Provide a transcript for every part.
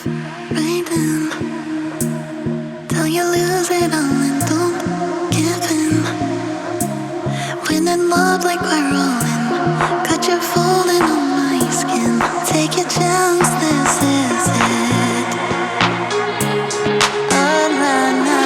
life right then. Till you lose it all and don't give in. When in love like we're rolling, got you falling on my skin. Take your chance, this is it. Oh, nah, nah.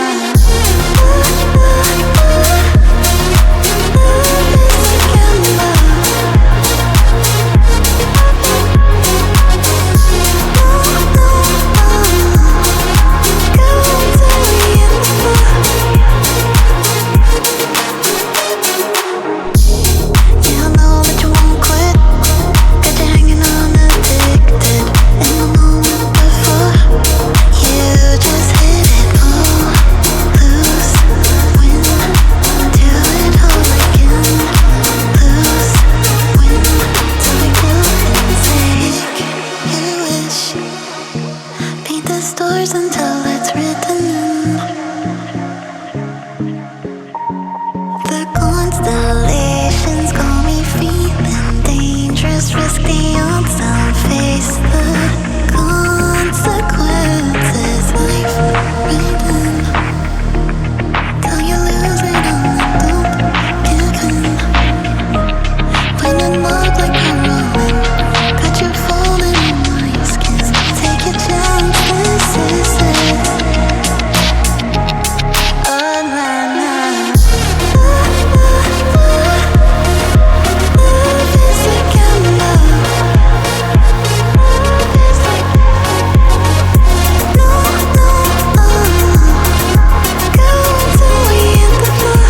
Until it's written in the constellations, call me feeling dangerous, risk the odds, I'll face the consequences. Life written till you lose it all and don't give in. When in love like we're rolling, got you falling in my skin. Take your chance, this is it. Oh, nah, nah. Love is like a love. Love is like no, no, go till we hit the floor.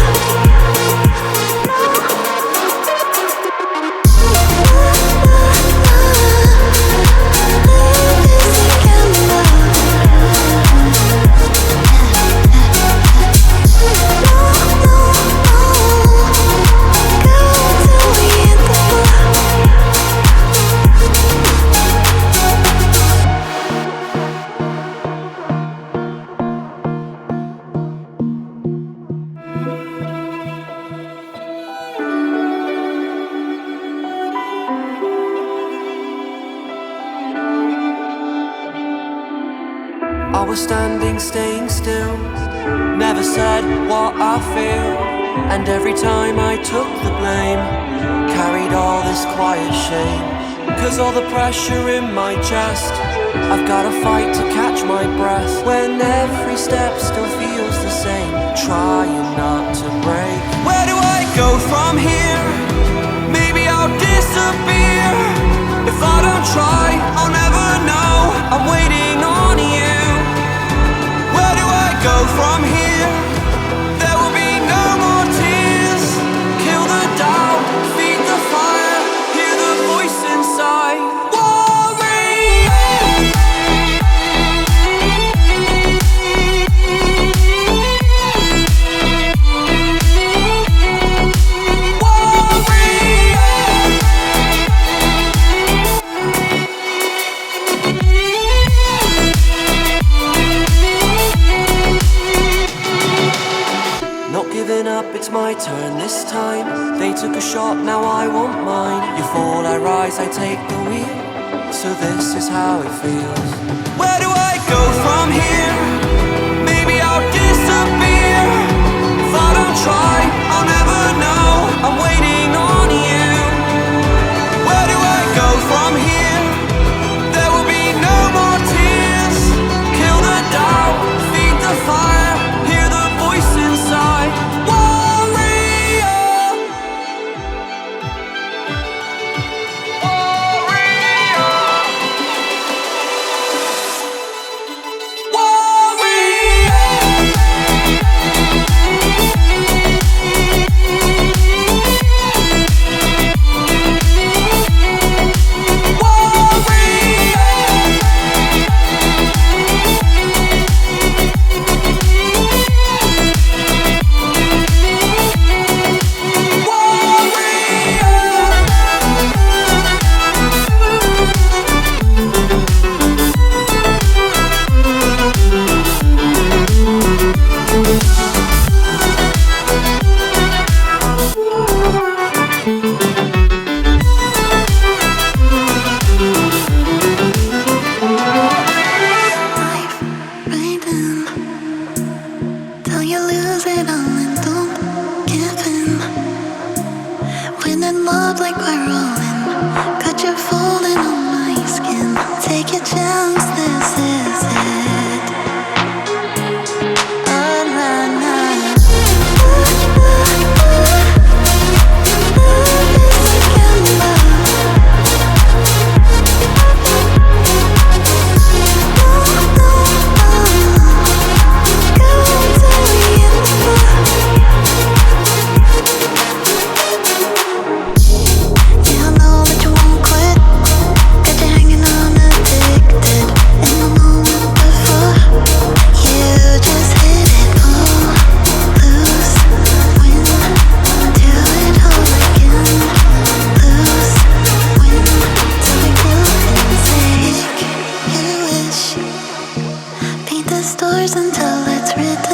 I was standing, staying still, never said what I feel. And every time I took the blame, carried all this quiet shame. Cause all the pressure in my chest, I've gotta fight to catch my breath. When every step still feels the same, trying not to break. Where do I go from here? Maybe I'll disappear. If I don't try, I'll never know. I'm waiting on you. Where do I go from here? There will be no more tears. Kill the doubt, feed the fire, hear the voice inside. It's my turn this time. They took a shot, now I want mine. You fall, I rise, I take the wheel. So this is how it feels. Where do I go from here? Maybe I'll disappear. If I don't try, I'll never know. I'm waiting on you. Where do I go from here? There will be no more tears. Kill the doubt, feed the fire, hear the voice inside. chance, this is it. Oh, nah, nah. Love is like love. Paint the stars until it's written.